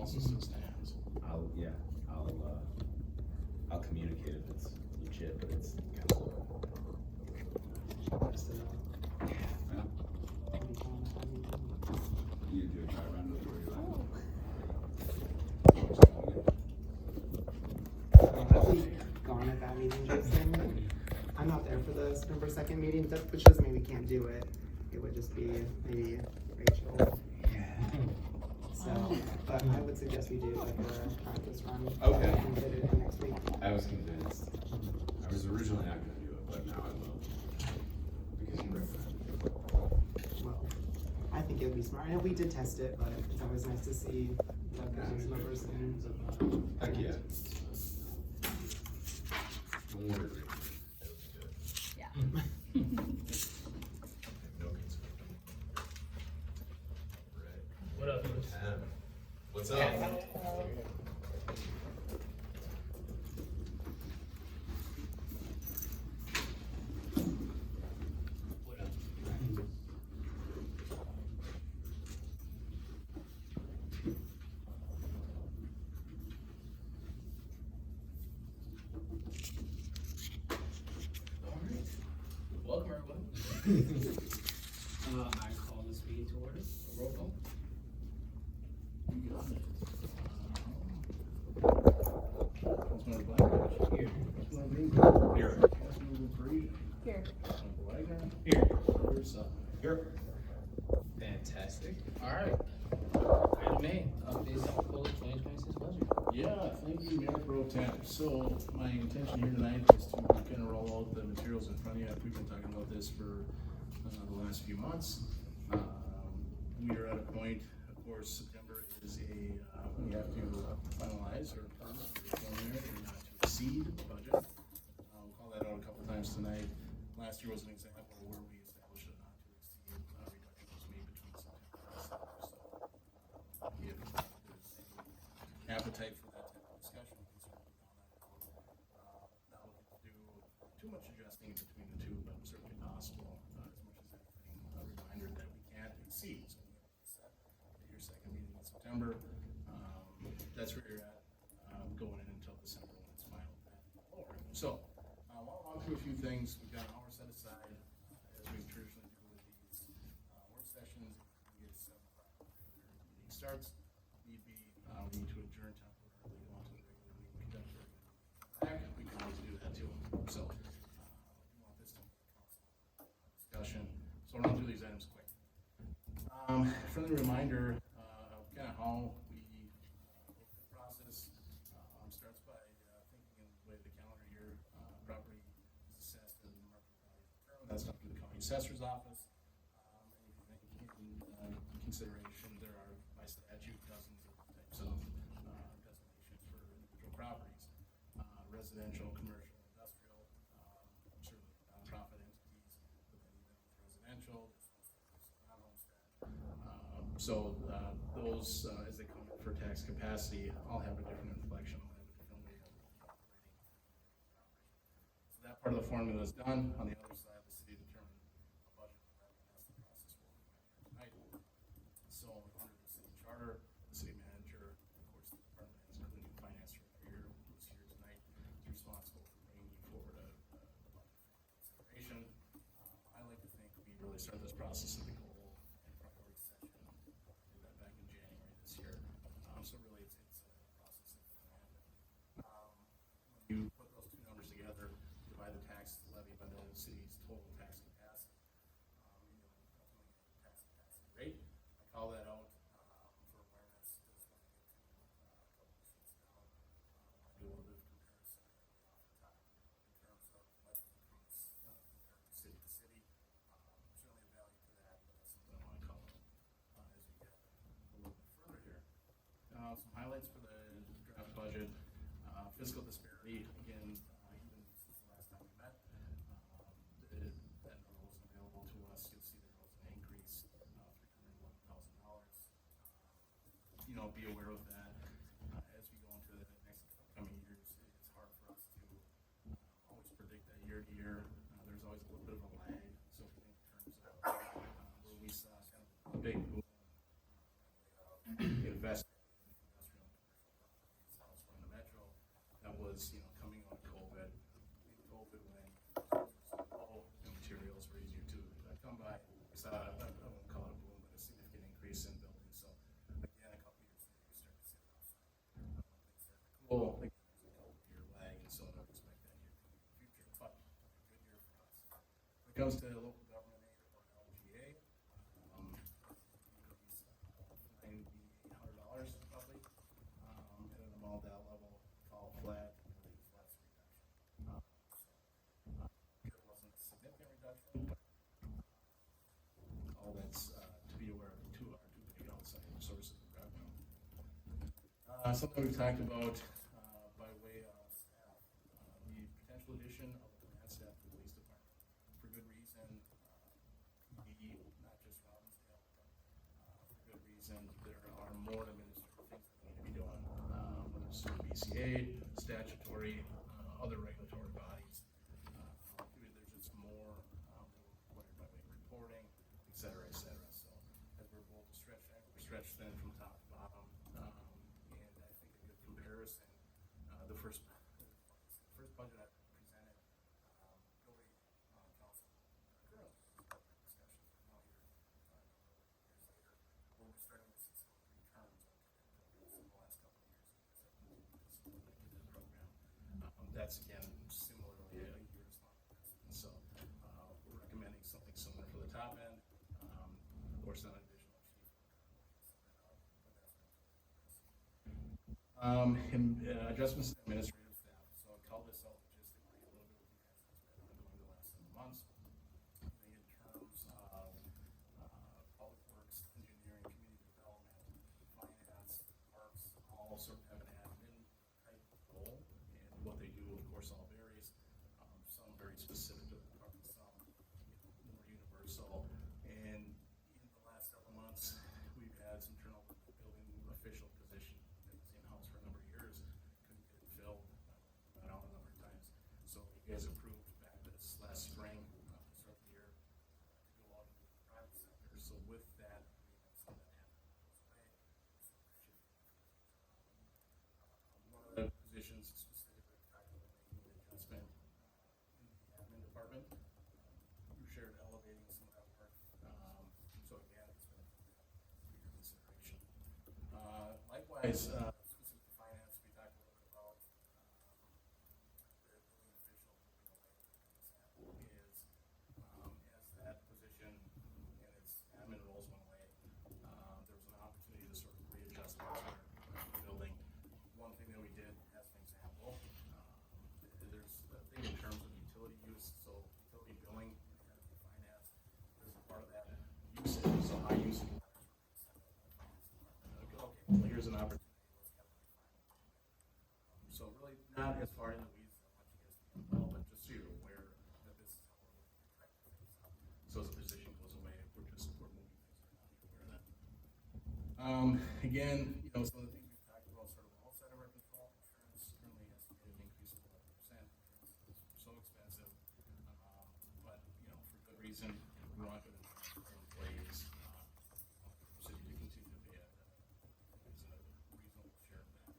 also still stands. I'll communicate if it's legit, but it's kind of. Yeah. You do a try run before you I'll be gone at that meeting, Jason. I'm not there for the September 2nd meeting, which doesn't mean we can't do it. It would just be maybe Rachel. So, but I would suggest we do like a practice run. Okay. And fit it in next week. I was convinced. I was originally not going to do it, but now I will. Because you recommended it. Well, I think it would be smart. And we did test it, but it's always nice to see the guys numbers and. Heck yeah. Don't worry. Yeah. No concern. Right. What up, Lewis? What's up? What up? All right. Welcome, everyone. I call this meeting to order. A roll call. You got it. Councilmember Blackledge. Here. Councilmember Greenberg. Here. Councilmember Paredes. Here. Councilmember Wagner. Here. Councilmember Sutton. Here. Fantastic. All right. Item A, updates on proposed 2026 budget. Yeah, thank you, Mayor Pro Tem. So my intention here tonight is to kind of roll out the materials in front of you. We've been talking about this for the last few months. We are at a point, of course, September is we have to finalize or preliminary or not to exceed budget. We'll call that out a couple times tonight. Last year was an example where we established a not to exceed reduction was made between September and December. So if there's any appetite for that type of discussion, we can certainly go down that road. Not looking to do too much adjusting between the two, but certainly possible, as much as anything, a reminder that we can't exceed. So we have to set your second meeting in September. That's where you're at, going in until December when it's final. So, I'll walk through a few things. We've got an hour set aside, as we traditionally do with these work sessions. We get 7 o'clock when the meeting starts. Need be, we need to adjourn temporarily, go on to the regular meeting, conduct our back. We can always do that too. So, we want this to be a council discussion. So I'll run through these items quick. Friendly reminder of kind of how we look at the process. Starts by thinking in the way the calendar year property is assessed and market value determined. That's up to the county assessor's office. In consideration, there are by statute dozens of types of designations for individual properties, residential, commercial, industrial, certainly nonprofit entities, but then even with residential, non-homestead. So those, as they come in for tax capacity, all have a different inflection, all have a different way of operating. So that part of the formula is done. On the other side, the city determined a budget and revenue. That's the process we're looking at here tonight. So under the city charter, the city manager, of course, the department heads, including the finance director here, who's here tonight, is responsible for bringing you forward a budget for consideration. I like to think we really start this process at the goal and priority section. We did that back in January this year. So really, it's a process of when you put those two numbers together, divide the tax levy by the city's total tax capacity, ultimately tax capacity rate. I call that out for awareness. Just want to get to a couple of sheets down. Do a little bit of comparison off the top in terms of levy increase compared to city to city. Certainly a value to that, but that's something I want to call out as we get a little bit further here. Some highlights for the draft budget. Fiscal disparity, again, even since the last time we met, that number wasn't available to us. You'll see there was an increase, $311,000. Be aware of that as we go into the next upcoming years. It's hard for us to always predict that year to year. There's always a little bit of a lag. So if you think in terms of where we saw kind of a big boom investment in industrial was, coming out of COVID, in COVID when all the materials were easier to come by. We saw, I won't call it a boom, but a significant increase in building. So again, a couple years later, you start to see those things start to cool. Again, there's a couple year lag, and so I don't expect that year to be the future, but a good year for us. When it comes to local government aid or LGA, these $9,800 probably, at an amount that level, call flat, it's less reduction. It wasn't a significant reduction, but all that's to be aware of too are two big outside sources of revenue. Something we've talked about by way of staff, the potential addition of a command staff to the police department. For good reason, PD, not just Robbinsdale, but for good reason, there are more administrative things that need to be done, whether it's through BCA, statutory, other regulatory bodies. There's just more that we're required by way of reporting, et cetera, et cetera. So as we're both stretched thin from top to bottom, and I think a good comparison, the first budget I presented, nobody on council currently discussion now here, years later, where we're starting to see some returns on in the last couple of years in the program. That's again similarly a year's long investment. So we're recommending something similar for the top end. Of course, not an additional chief. Adjustments to administrative staff. So I called this out logistically a little bit with you guys. That's been ongoing the last 7 months. I think in terms of public works, engineering, community development, finance, parks, all sort of have an admin type role, and what they do, of course, all varies. Some very specific to the department, some more universal. And in the last several months, we've had some turnover in the building official position that was in-house for a number of years, couldn't get it filled, went out a number of times. So you guys approved back this last spring, start of the year, to go out into the private sector. So with that, we have some of that goes away. So we're shifting one of the positions specifically talking about making an adjustment in the admin department. We shared elevating some of that work. So again, it's been for your consideration. Likewise, specific to finance, we talked a little bit about the building official moving away is as that position and its admin roles went away, there was an opportunity to sort of readjust elsewhere in the building. One thing that we did, as an example, there's a thing in terms of utility use, so utility billing and finance, there's a part of that usage, so high usage. Okay, well, here's an opportunity. Let's get it refined. So really not as far in the weeds as I want you guys to be involved, but just so you're aware that this is how we're looking to track things up. So as the position goes away, we're moving things around. You're aware of that. Again, some of the things we've talked about sort of outside of our control, insurance currently estimated an increase of 11%. Insurance is so expensive, but for good reason, we want good insurance for our employees. So you continue to pay a reasonable share of that.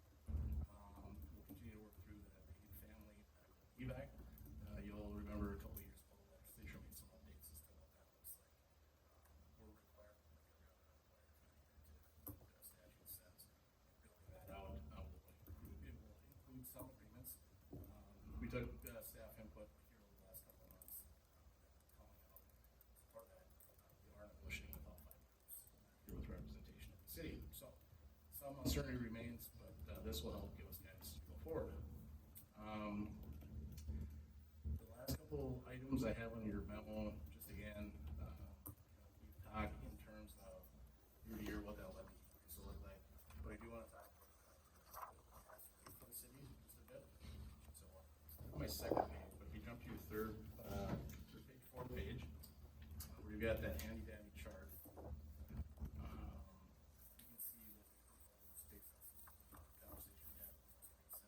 We'll continue to work through the paid family evac. You'll remember a couple of years ago, the legislature made some updates as to what that looks like. We're required, like every other employer, to the statute says, building that out. It will include some agreements. We took staff input here over the last couple of months, calling out part of that. We are negotiating with all 5 groups here with representation of the city. So some uncertainty remains, but this will help give us guidance to go forward. The last couple items I have on your memo, just again, we've talked in terms of year to year what that levy increase will look like, but I do want to talk about for the city just a bit. So my second page, but if you jump to your third page, fourth page, where you've got that handy dandy chart. You can see what we propose based on some of the conversation we had in the most recent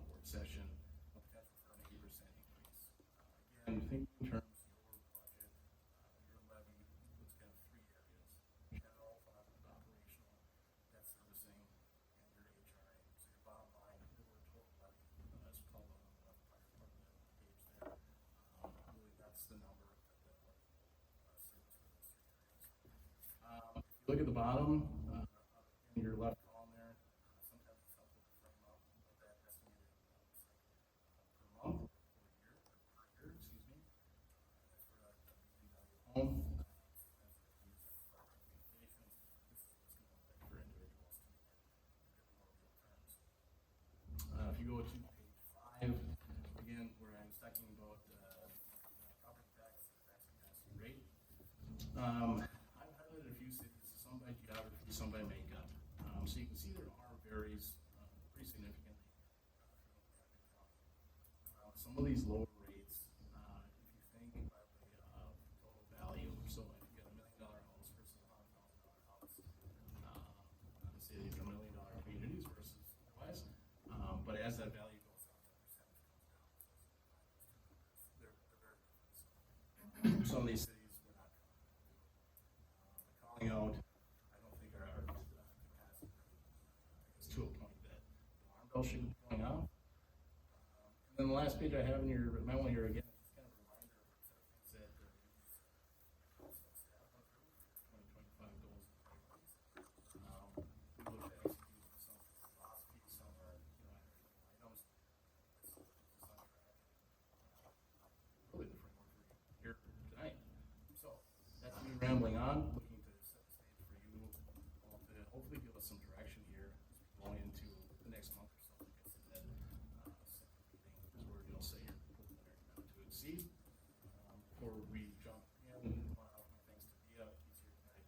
work session, a potential for an 8% increase. Again, think in terms of your budget, your levy, looks kind of 3 areas: general fund, operational, debt servicing, and your HRA. So your bottom line, your total levy look at the bottom, in your left column there, sometimes it's helpful to frame up what that estimated per month, or per year, excuse me. That's for the median value home. Sometimes we use inflation. This is what's going to look like for individuals to make it more real terms. If you go to page 5, again, where I was talking about property tax capacity rate. I've highlighted a few cities, some by geography, some by makeup. So you can see there are varies pretty significantly throughout the county. Some of these lower rates, if you think by way of total value, so if you get $1 million house versus a $100,000 house, say these are $1 million communities versus otherwise, but as that value goes up, that percentage comes down. So they're very different. Some of these cities we're not calling out. I don't think our capacity is to a point that the alarm bell should be going off. And then the last page I have in your memo here again is just kind of a reminder of some things that staff went through, 2025 goals and priorities. We looked at executing some philosophies, some are items. This is on track. Really the framework for here tonight. So that's me rambling on, looking to set the stage for you all to hopefully give us some direction here as we go into the next month or so. Like I said, that second meeting is where you'll say your preliminary amount to exceed. Before we jump in, I want to offer my thanks to Dia. He's here tonight.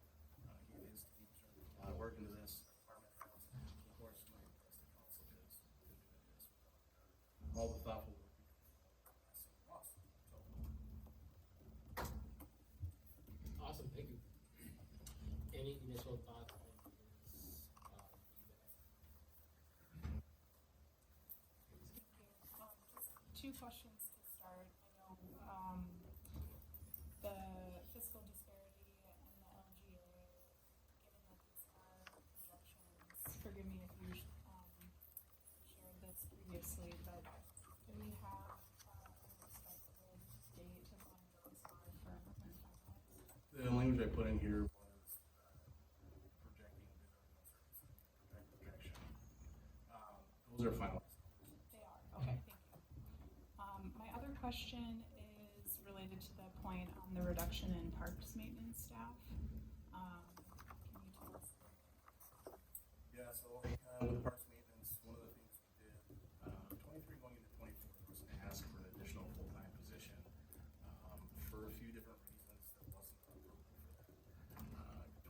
He and his team put a lot of work into this. Department heads, of course, my thanks to council because we've been doing this without all the thoughtful work we've done over the last 7 months. So. Awesome, thank you. Any initial thoughts on his feedback? Just 2 questions to start. I know, the fiscal disparity and the LGA, given that these are projections, forgive me if you, shared this previously, but do we have, an expected date of when those are firm and finalized? The language I put in here was projecting a bit of uncertainty, projection. Those are finalized. They are, okay, thank you. My other question is related to the point on the reduction in parks maintenance staff. Can you tell us? Yeah, so with parks maintenance, one of the things we did, 23 going into 24, there was an ask for an additional full-time position. For a few different reasons, there wasn't an approval for that.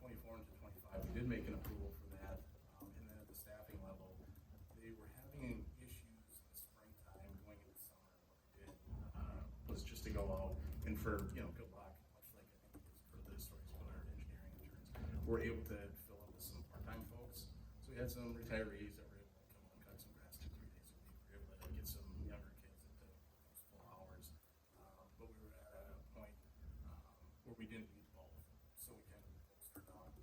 24 into 25, we did make an approval for that. And then at the staffing level, they were having issues in the springtime going into summer. And what they did was just to go out and for, good luck, much like I think it is for the stories about our engineering interns, we're able to fill in with some part-time folks. So we had some retirees that were able to come and cut some grass 2-3 days a week. We were able to get some younger kids into those full hours. But we were at a point where we didn't need both. So we kind of bolstered on the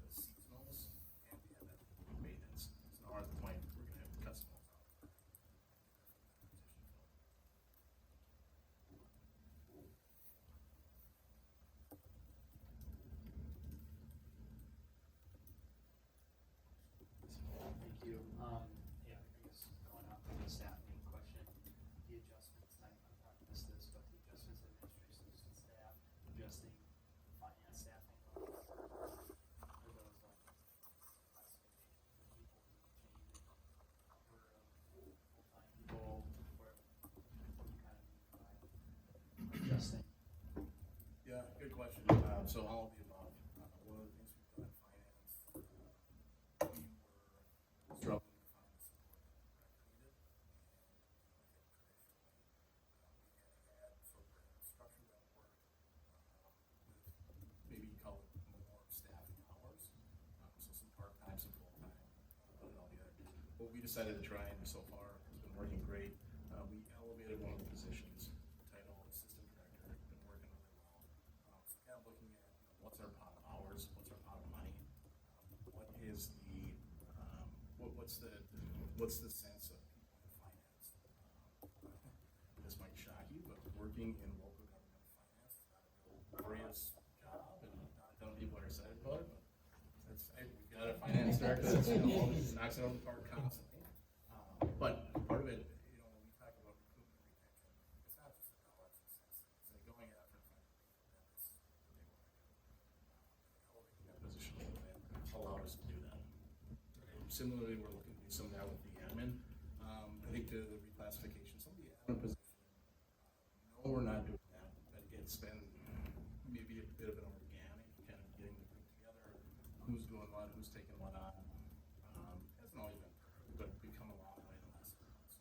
seasonals and we had that maintenance. So now we're at the point we're going to have to cut some of those out. Thank you. Yeah, I guess going off of the staffing question, the adjustments, I probably missed this, but the adjustments in administration staff, adjusting finance staffing levels, are those like classifications of people who change it for full-time people, where what you kind of mean by adjusting? Yeah, good question. So all of the above. One of the things we've done in finance, we were struggling to find the support that the director needed. And I think traditionally, we had sort of a structure that worked with maybe call it more staffing hours. So some part-time, some full-time, put it all together. What we decided to try and do so far has been working great. We elevated one of the positions, title assistant director, been working really well. So kind of looking at what's our pot of hours, what's our pot of money, what is the what's the sense of people in finance? This might shock you, but working in local government finance is not a real glorious job, and not a ton of people are excited about it. But got a finance director that's, you know, knocks it out of the park constantly. But part of it, you know, when we talk about recruitment and retention, it's not just the dollars and cents. It's like going after and finding people that is what they want to do. Elevating that position a little bit allowed us to do that. Similarly, we're looking to do some of that with the admin. I think the reclassification, some of the admin position, no, we're not doing that, but it's been maybe a bit of an organic, kind of getting the group together, who's doing what, who's taking what on. Hasn't always been perfect, but we've come a long way in the last 6 months.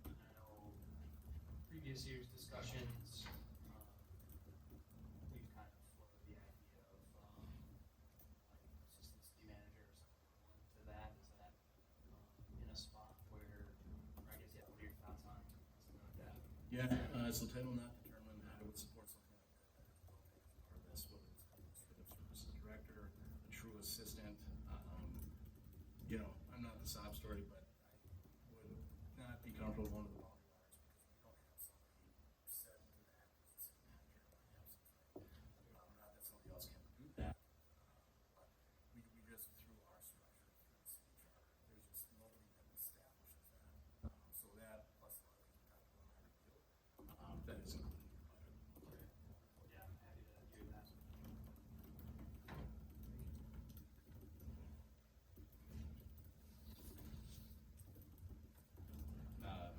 I know previous years' discussions, we've kind of floated the idea of, like assistant city manager or something equivalent to that. Is that, in a spot where, or I guess, yeah, what are your thoughts on something like that? Yeah, so title not determined, I would support something like that, that is well taken as part of this, whether it's administrative services director, a true assistant. You know, I'm not the sob story, but I would not be comfortable going to the boundary wires because we don't have somebody set to that as a city manager in my absence, right? Not that somebody else can do that, but we just, through our structure, through the city charter, there's just nobody that establishes that. So that, plus the other things we talked about in my review, that is included in the budget. Yeah, I'm happy to hear that.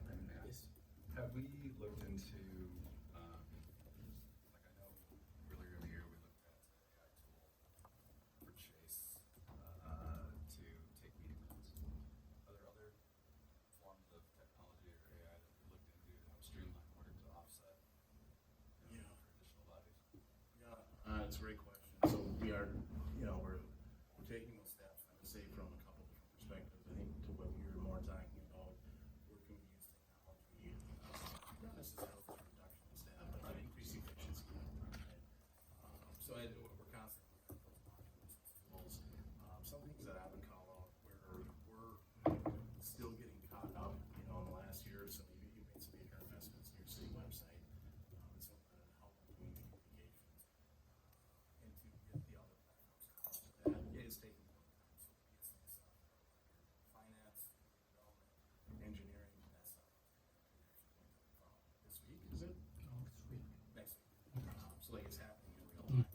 Brandon, may I ask, have we looked into, like I know earlier in the year we looked at an AI tool for Chase to take meeting minutes. Are there other forms of technology or AI that we looked into to help streamline work to offset, you know, for additional bodies? Yeah, it's a great question. So we are, you know, we're taking those steps, I would say, from a couple different perspectives. I think to what we were more talking about, working to use technology, not necessarily for reduction of staff, but to increase efficiency. Right? So we're constantly looking at those modules, those tools. Some things that I would call out where we're still getting caught up, you know, in the last year or so. You made some major investments in your city website. It's something that help doing the communications. And to get the other platforms caught up to that, it is taking more time. So to get some of the stuff that are like your finance, development, engineering, that stuff is actually going to the fall this week, is it? Next week. Next week. So like it's happening in real time.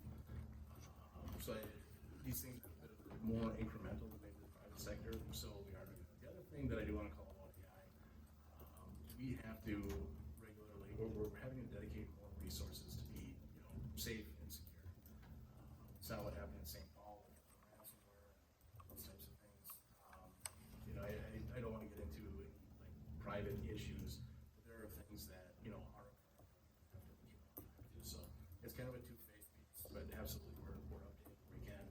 These things are a bit more incremental than maybe the private sector, so we are doing that. The other thing that I do want to call out AI, we have to regularly, we're having to dedicate more resources to be, you know, safe and secure. It's not what happened in St. Paul with ransomware and those types of things. You know, I don't want to get into any, like private issues, but there are things that, you know, are occurring that we have to keep on. So it's kind of a two-faced piece, but absolutely we're updating where we can.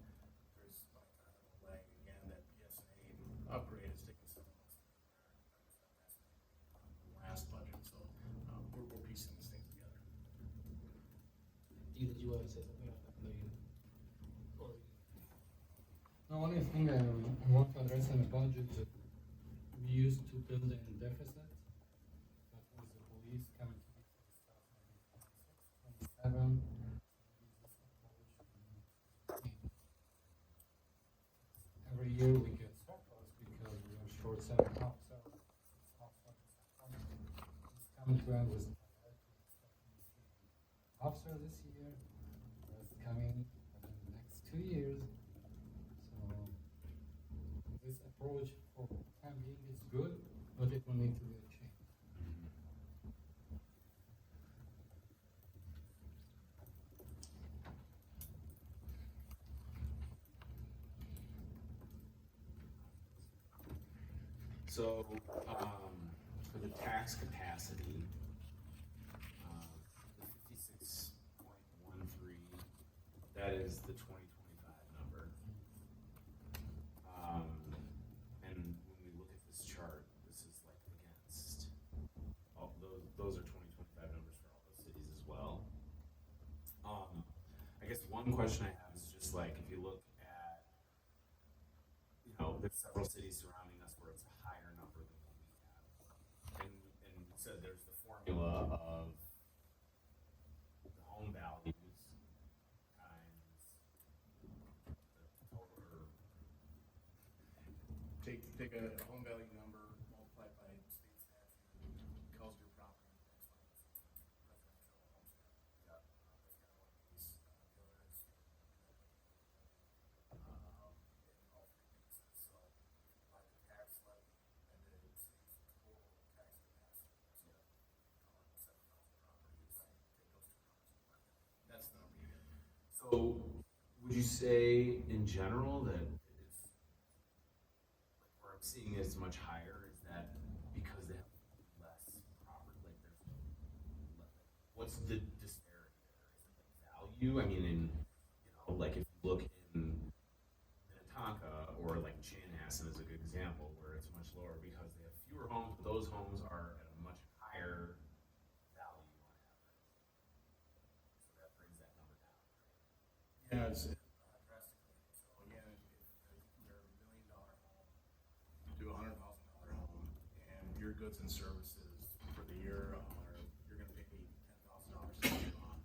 There's like a lag again, that BSNA upgrade is taking 7 months to get there. That was the last budget, so we're piecing this thing together. Did you want to say something about that? Or No, only thing I want to address in the budget that we used to build in deficit. That was the police coming to get the stuff maybe 26, 27. Every year we get surplus because we are short 7 officers. It's coming to end with officer this year. That's coming in the next 2 years. So this approach for time being is good, but it will need to be changed. So, for the tax capacity, the 56.13, that is the 2025 number. And when we look at this chart, this is like against all those are 2025 numbers for all those cities as well. I guess one question I have is just like, if you look at, you know, there's several cities surrounding us where it's a higher number than what we have. And we said there's the formula of the home values times the total, or So, would you say in general that it's, like, where I'm seeing it's much higher, is that because they have less property, like there's what's the disparity there? Is it like value? I mean, like if you look in Minnetonka or like Chanhassen is a good example where it's much lower because they have fewer homes, but those homes are at a much higher value on average. So that brings that number down, right? Yeah, it's drastically. So again, if you compare $1 million home to $100,000 home, and your goods and services for the year are, you're gonna pay me $10,000 a year on,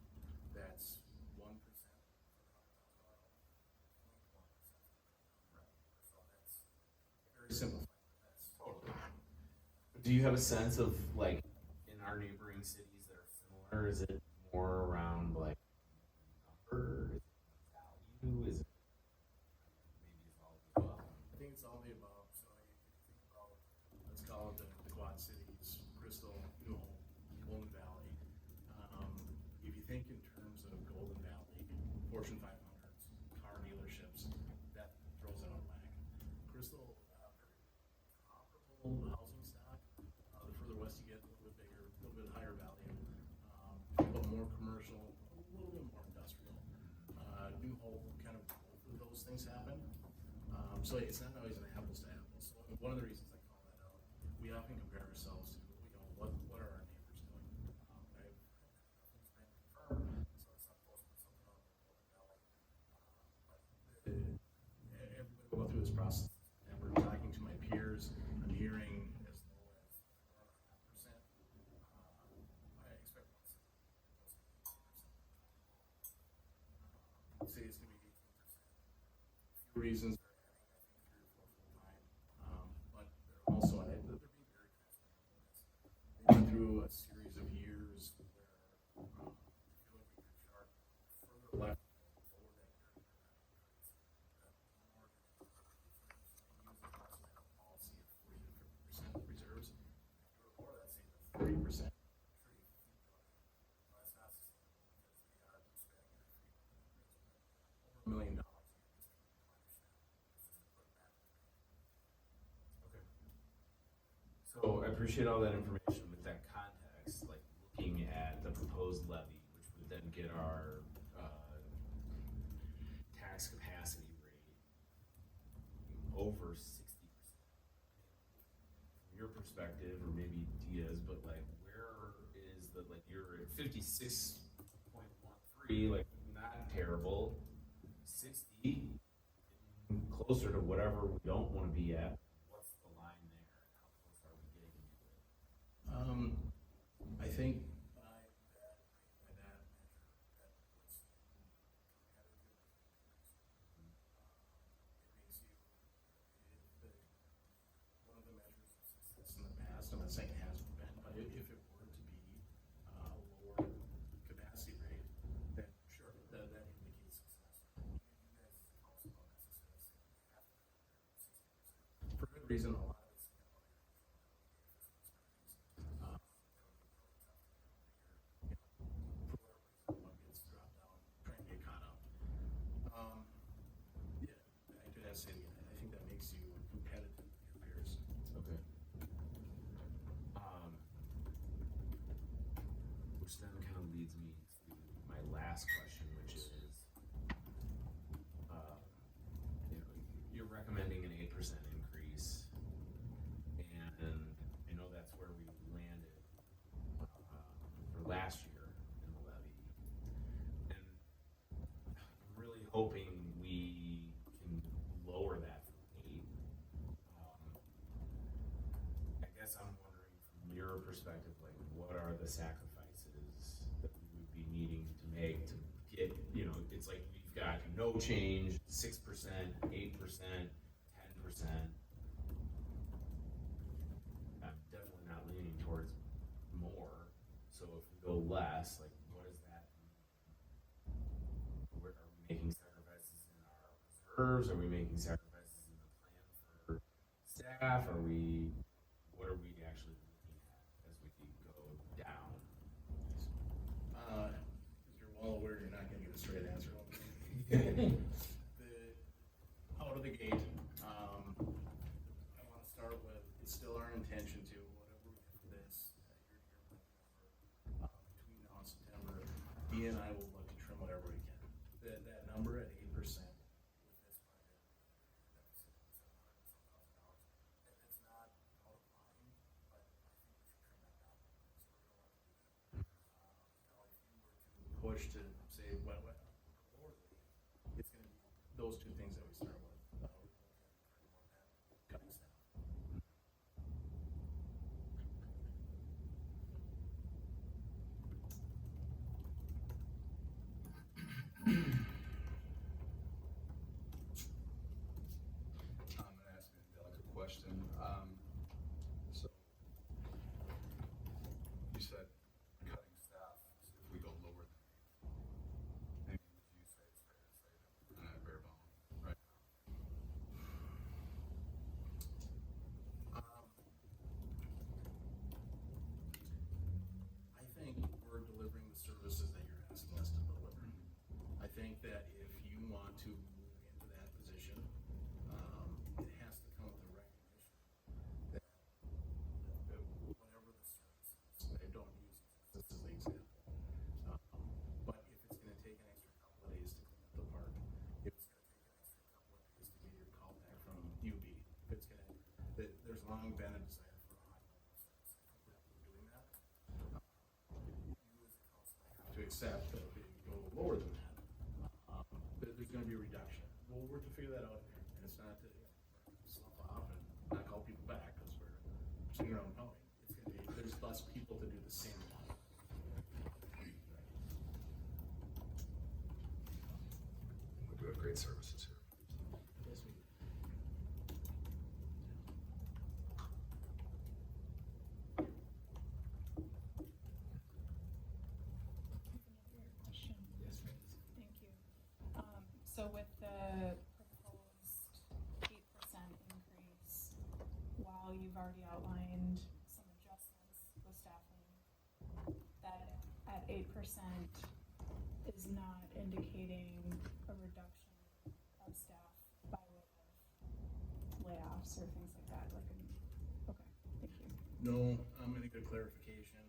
that's 1% for the $100,000 home, 0.1%. So that's very simplified, but that's Totally. Do you have a sense of like in our neighboring cities that are similar? Is it more around like number? Is it value? Is it maybe it's all of the above? I think it's all the above. So if you think about, let's call it the Quad Cities, Crystal, New Hope, Golden Valley. If you think in terms of Golden Valley, Fortune 500s, car dealerships, that throws it out of whack. Crystal, comparable housing stock. The further west you get, a little bit bigger, a little bit higher value, but more commercial, a little bit more industrial. New Hope, kind of both of those things happen. So it's not always an apples to apples. So one of the reasons I call that out, we often compare ourselves to, what are our neighbors doing? Nothing's been confirmed, so it's not supposed to be something on the Golden Valley. Everybody will go through this process, and we're talking to my peers. I'm hearing as low as 4.5%. I expect one to close to 18%. Say it's gonna be 18%. A few reasons. But they're also, and they're being very transparent about this. They went through a series of years where, if you look at your chart, further left, over that year, the more use a policy of 40 to 50% reserves. If you were more, that's say the 30%. Sure, you can keep doing it. But that's not sustainable because they are spending it free over $1 million. So I appreciate all that information with that context, like looking at the proposed levy, which would then get our tax capacity rate over 60%. From your perspective, or maybe Dia's, but like where is the, like you're at 56.13, like not terrible, 60, closer to whatever we don't want to be at. I think by that measure, that puts you competitive with your peers. It makes you, one of the measures of success in the past, I'm not saying it hasn't been, but if it were to be a lower capacity rate, then sure, that indicates success. You guys also don't necessarily say you have to be there 60%. For good reason, a lot of it's dependent on your control, say it again, I think that makes you competitive with your peers. Okay. Which then kind of leads me to my last question, which is, you're recommending an 8% increase, and I know that's where we landed for last year in the levy, and I'm really hoping we can lower that from 8. I guess I'm wondering from your perspective, like what are the sacrifices that we would be needing to make to get, it's like we've got no change, 6%, 8%, 10%. I'm definitely not leaning towards more. So if we go less, like what does that mean? Are we making sacrifices in our reserves? Are we making sacrifices in the plan for staff? What are we actually looking at as we go down? Because you're well aware you're not gonna get a straight answer. Out of the gate, I wanna start with, it's still our intention to, whatever we get for this, you're here, between now and September, Dee and I will look to trim whatever we can. That number at 8% with this budget, deficit of $700,000, it's not out of line, but I think we should trim that down, so we're gonna want to do that. Now, if you were to push to say, well, lower the rate, it's gonna be those two things that we start with. Cutting staff. I'm gonna ask you a delicate question. So you said cutting staff, so if we go lower than 8, I mean, would you say it's fair to say that we're kind of bare bone right now? I think we're delivering the services that you're asking us to deliver. I think that if you want to move into that position, it has to come with a recognition that whatever the service is, I don't use this as an example. But if it's gonna take an extra couple of days to clean up the park, if it's gonna take an extra couple of days to get your call back from UB, if it's gonna, there's long been a desire for a high level of service. I think we're doing that. You as a council have to accept that if you go lower than that, there's gonna be a reduction. We'll work to figure that out, and it's not to, slump off and not call people back, because we're sitting around knowing. It's gonna be, there's less people to do the same amount. We do have great services here. Yes, we do. Question. Yes, please. Thank you. So with the proposed 8% increase, while you've already outlined some adjustments with staffing, that at 8% is not indicating a reduction of staff by way of layoffs or things like that, like, okay, thank you. No, I'm gonna get a clarification,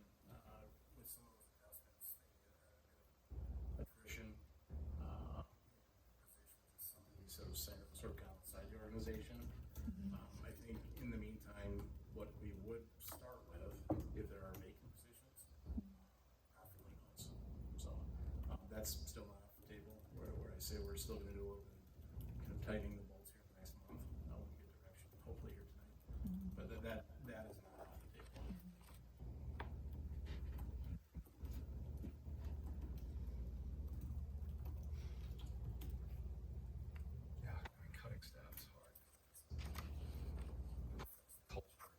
with some of those adjustments, maybe a bit of attrition, positions is something we sort of got outside the organization. I think in the meantime, what we would start with, if there are vacant positions, after we know. So, that's still not off the table, where I say we're still gonna do a little bit, kind of tightening the bolts here in the next month, when we get direction, hopefully here tonight. But that is not off the table. Yeah, I mean, cutting staff is hard. Culture.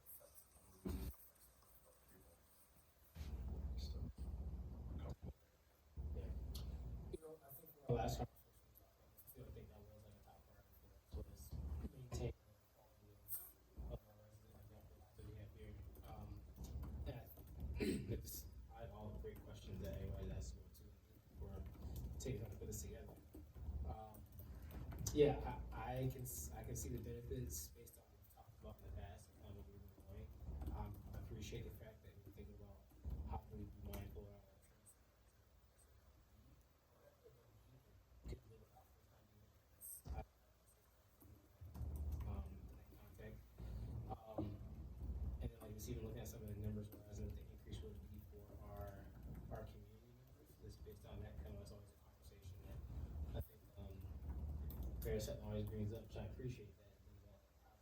So, comfortable. You know, I think for our last conversation, we talked about this too. I think that was like a top priority for us, was maintain the quality of our resident that we have here. I had all the great questions that everybody asked me too, for taking time to put this together. Yeah, I can see the benefits based on what we talked about in the past and kind of where we're going. I appreciate the fact that we think about how can we be mindful of our could live without full-time units. That contact. And then like just even looking at some of the numbers, whereas what the increase would be for our community members, just based on that kind of, it's always a conversation that I think Mayor Sutton always brings up, which I appreciate that. Is that our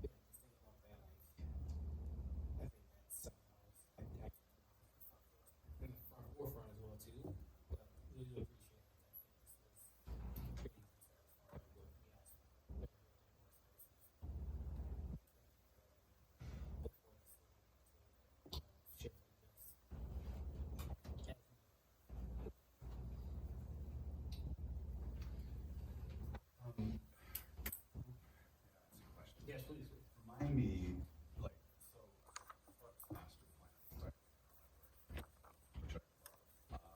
just think about that, like I think that's somehow in the forefront as well too. But really do appreciate that. I think this was pretty satisfying what we asked for. Look forward to share with this. Yes, please. Remind me, like, so, what's master plan, right? Which I love.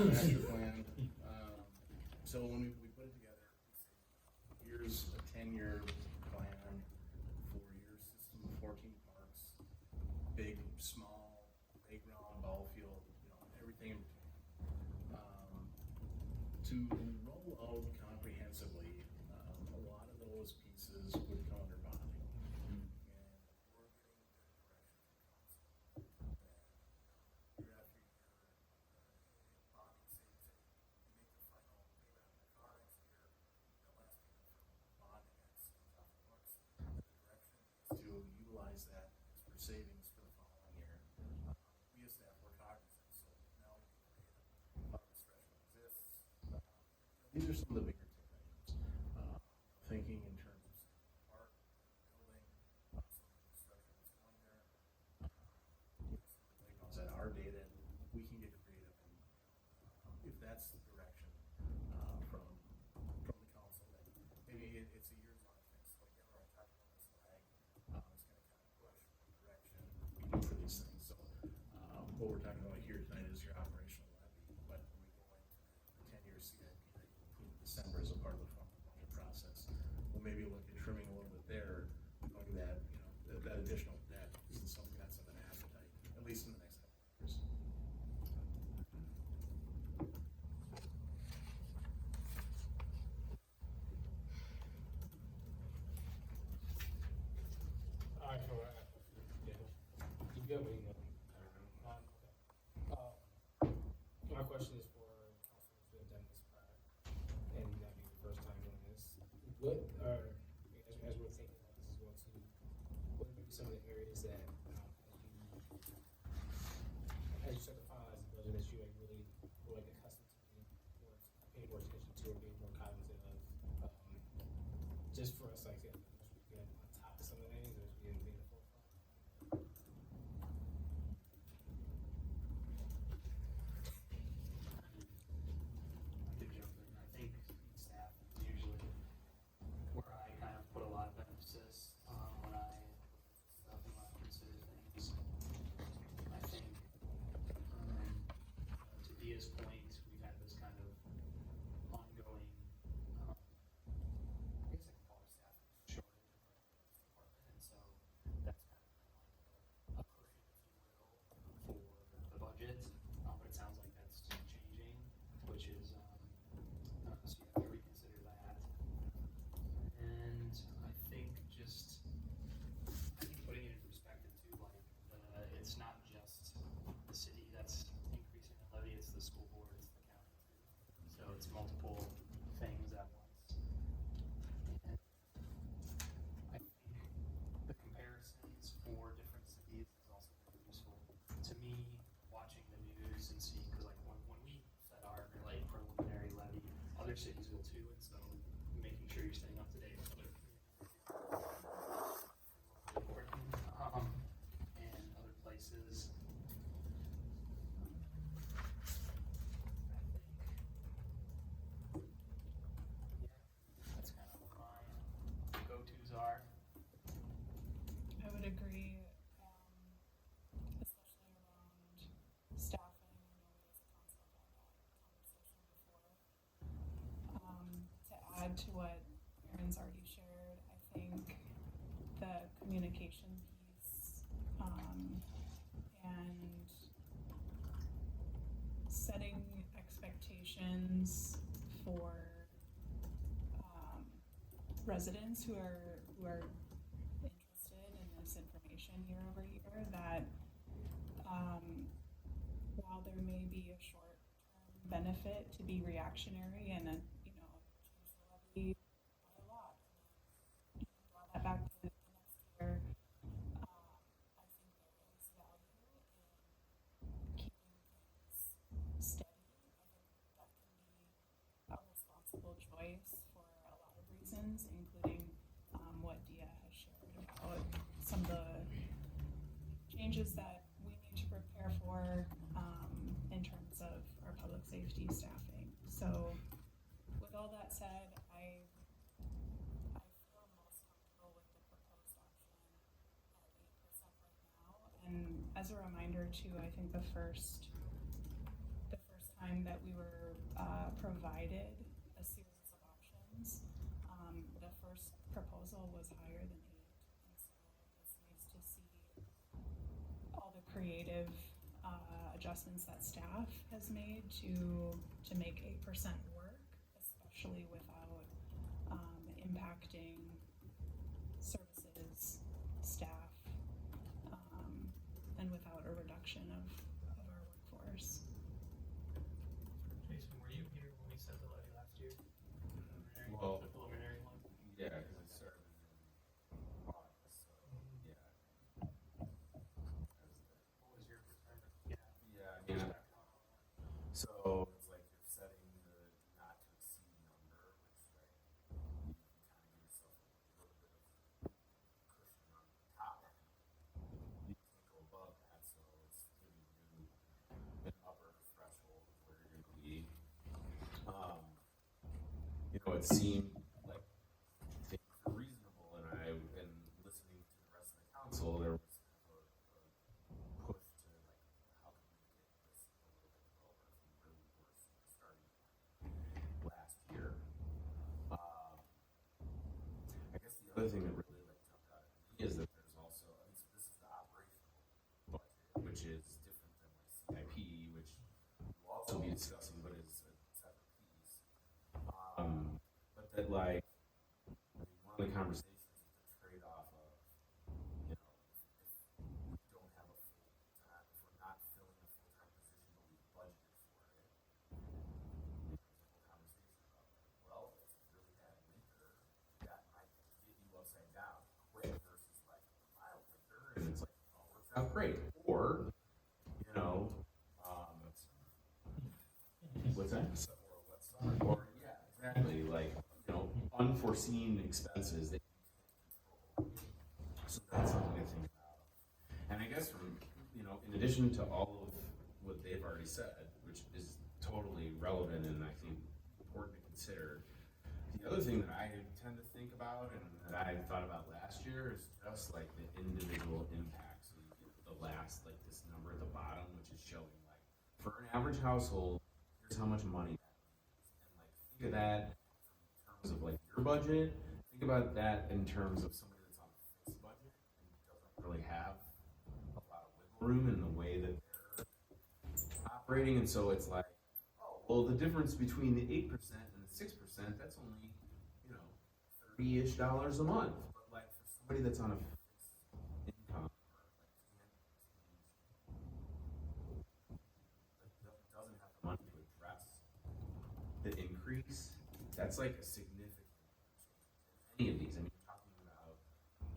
master plan. So when we put it together, we say, here's a 10-year plan for your system of 14 parks, big, small, playground, ball field, everything in between. To roll out comprehensively, a lot of those pieces would come under bonding. And we're getting good direction from council that, year after year, bonding saves it. You make the final payment on your car next year, the last payment for bonding X comes off the books. The direction is to utilize that for savings for the following year. We as staff were cognizant, so now we can create a discretion exists. These are some of the bigger ticket items. Thinking in terms of park, building, some of the infrastructure that's going there. Some of the playgrounds that are dated, we can get creative, and if that's the direction from the council, that maybe it's a year's long fix. Like Emma talked about this lag, it's going to kind of push what direction we do for these things. So what we're talking about here tonight is your operational levy, but when we go into the 10-year CIP that you approve in December as a part of the formal budget process, we'll maybe look at trimming a little bit there, knowing that that additional debt isn't something that's of an appetite, at least in the next couple of years. Alright, so, yeah, keep going. My question is for councilors who have done this prior, and that being the first time doing this. What are, as we're thinking about this as well too, what would be some of the areas that, as you start to finalize the budget, that you like really were like accustomed to being more, paying more attention to, or being more cognizant of, just for us, like, as we get on top of some of the things, or as we get in the forefront? I could jump in. I think staff is usually where I kind of put a lot of emphasis when I look at stuff and when I consider things. I think, to Dia's point, we've had this kind of ongoing, I guess I can call it staff shortage in the police department, and so that's kind of been like a cushion, if you will, for the budget. But it sounds like that's changing, which is, so you have to reconsider that. And I think just, putting it in perspective too, like, it's not just the city that's increasing the levy, it's the school board, it's the county too. So it's multiple things at once. And I think the comparisons for different cities is also very useful. To me, watching the news and seeing, because like when we set our like preliminary levy, other cities will too, and so making sure you're staying up to date with other and other places. That's kind of what my go-tos are. I would agree, especially around staffing. I know we as a council have had that conversation before. To add to what Aaron's already shared, I think the communication piece, and setting expectations for residents who are interested in this information year over year, that while there may be a short-term benefit to be reactionary and change the levy by a lot, and then draw that back to the next year, I think there is value in keeping things steady. I think that can be a responsible choice for a lot of reasons, including what Dia has shared about some of the changes that we need to prepare for in terms of our public safety staffing. So with all that said, I feel most comfortable with the proposed option at 8% right now. And as a reminder too, I think the first time time that we were provided a series of options. The first proposal was higher than 8, and so it's nice to see all the creative adjustments that staff has made to make 8% work, especially without impacting services, staff, and without a reduction of our workforce. Jason, were you here when we set the levy last year? Well, The preliminary one? yeah, because I started in August, so yeah. What was your percentage? Yeah. Yeah, I mean, Perspective on all that. so it's like you're setting the not to exceed number, which like you can kind of give yourself a little bit of cushion on the top end. You can't go above that, so it's giving you an upper threshold of where you're gonna be. It seemed like things were reasonable, and I've been listening to the rest of the council. There was kind of a push to like, how can we get this a little bit lower from where we were starting last year. I guess the other thing that really like jumped out at me is that there's also, I mean, so this is the operational budget, which is different than like CIP, which we'll also be discussing, but is a separate piece. But that like, I mean, one of the conversations is the trade-off of, if we don't have a full-time, if we're not filling a full-time position, but we budgeted for it, there's a whole conversation about like, well, if it's a really bad winter, that might get you upside down quick versus like a mild winter, and it's like, oh, it works out great. Or, what's that? Or what's or yeah, exactly. Like, unforeseen expenses that you can't control. So that's something to think about. And I guess from, in addition to all of what they've already said, which is totally relevant and I think important to consider, the other thing that I tend to think about and that I thought about last year is just like the individual impact. So you get the last, like this number at the bottom, which is showing like, for an average household, here's how much money that means. And like, think of that in terms of like your budget. Think about that in terms of somebody that's on a fixed budget and doesn't really have a lot of wiggle room in the way that they're operating. And so it's like, oh, well, the difference between the 8% and the 6%, that's only, $30-ish a month. But like for somebody that's on a fixed income or like can't doesn't have the money to address the increase, that's like a significant change in any of these. I mean, you're talking about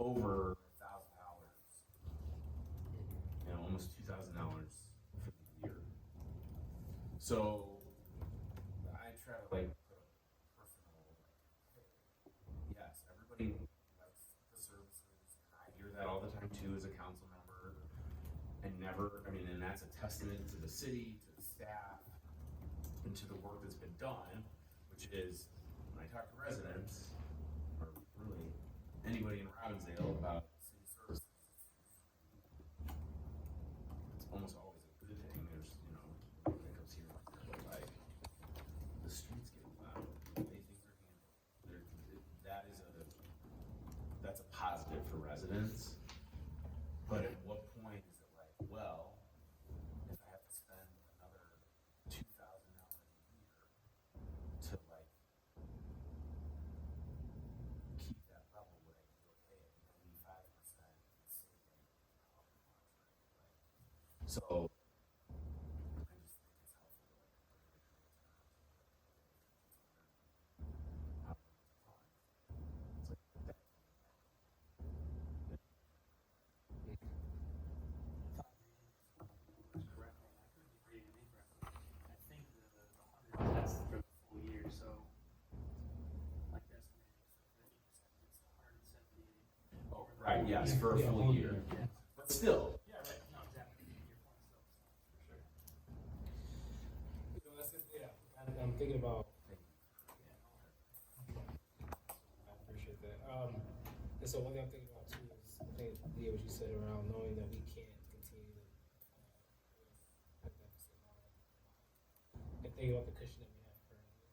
over $1,000, almost $2,000 for the year. So I try to like put a personal hey, yes, everybody likes the services, and I hear that all the time too as a council member. And that's a testament to the city, to the staff, and to the work that's been done, which is when I talk to residents, or really anybody in Robbinsdale about city services, it's almost always a good thing. There's, hiccups here and there, but like, the streets get loud, things are handled. That's a positive for residents, but at what point is it like, well, if I have to spend another $2,000 a year to like keep that level, would I be okay at 95% and saving however much, right? Like, so I just think it's helpful to like put it in real terms. How much time? It's like that. Correctly, I could be reading it incorrectly. I think the 100, that's for the full year, so like the estimated 50%, it's 178. Oh, right, yes, for a Yeah, full whole year. year. But still, Yeah, right, no, exactly, your point still, for sure. I'm thinking about. Yeah, I appreciate that. And so one thing I'm thinking about too is, I think, Leah, what you said around knowing that we can't continue to, with a deficit line. And thinking about the cushion that we have currently,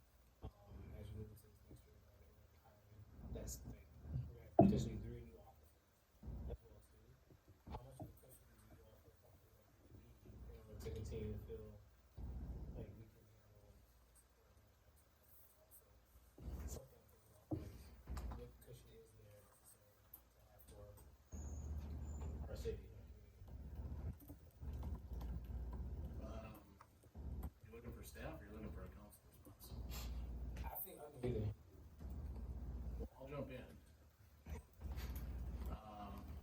as we move into this next year, we're gonna be hiring, that's like, we're gonna potentially 3 new officers as well too. How much of a cushion do you all feel comfortable that we need in order to continue to feel like we can handle also something to think about, like what cushion is there necessary to have for our city, our community? You're looking for staff, or you're looking for a council response? I think either. I'll jump in.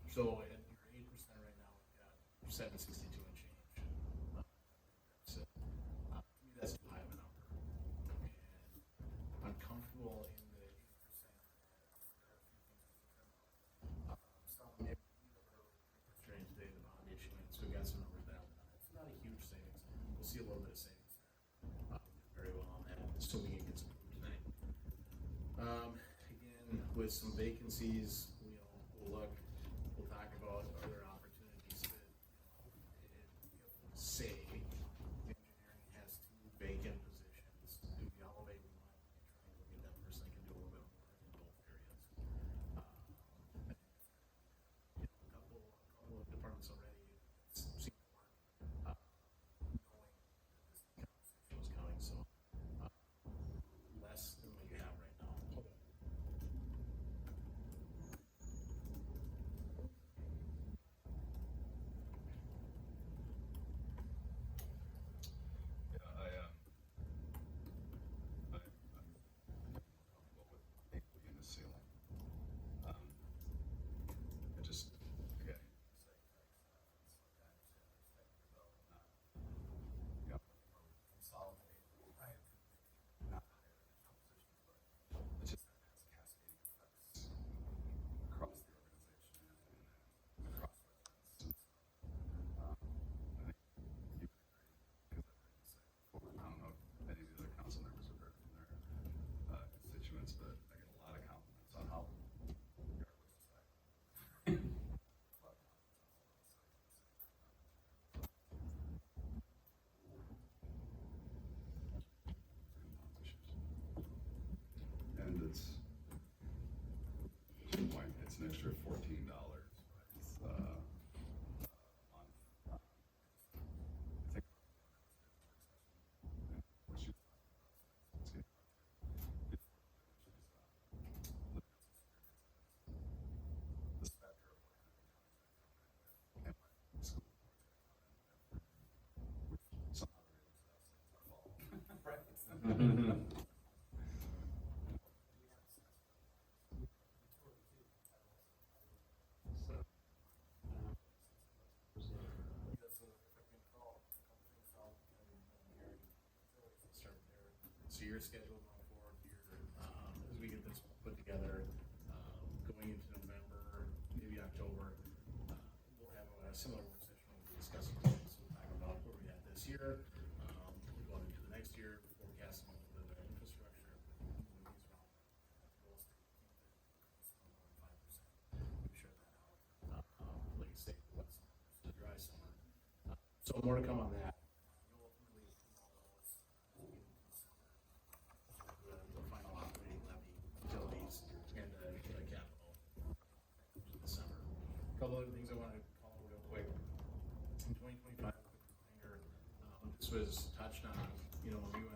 So at your 8% right now, we've got 762 and change. So, to me, that's too high of a number. And I'm comfortable in the 8%. There are a few things we can trim out. Some maybe strange today, the bond issuance, we got some numbers down. It's not a huge savings. We'll see a little bit of savings there. Very well on that, assuming it gets approved tonight. Again, with some vacancies, we'll look, we'll talk about other opportunities that, say, engineering has 2 vacant positions, do we elevate one and try and get that person that can do a little bit more in both areas? I think, a couple of departments already seem to work, knowing that this conversation was coming, so, less than what you have right now. Yeah, I'm comfortable with 8 being the ceiling. It just, again, consolidate, right? Not hire additional positions, but it's just that has cascading effects across the organization and across residents. I think you would agree, because I've heard you say before, I don't know if any of the other council members have heard from their constituents, but I get a lot of compliments on how your looks inside. A lot of compliments on how and it's, to your point, it's an extra $14, right? A month. I think what you it's getting the specter of what kind of counties are coming in with and what school boards are coming in with, which somehow really is us, it's our fault. Right. That's if I can call a couple things out, here, start there. So your schedule going forward here, as we get this put together, going into November, maybe October, we'll have a similar work session when we discuss things. We'll talk about where we at this year, going into the next year, forecasting a little bit of our infrastructure, moving these around, real estate, keep the 5%. We share that out, like you say, wet summer, the dry summer. So more to come on that. You'll ultimately approve all those in December. The final operating levy, utilities, and the capital in December. A couple other things I want to call out real quick. In 2025, quick reminder, this was touched on, when we went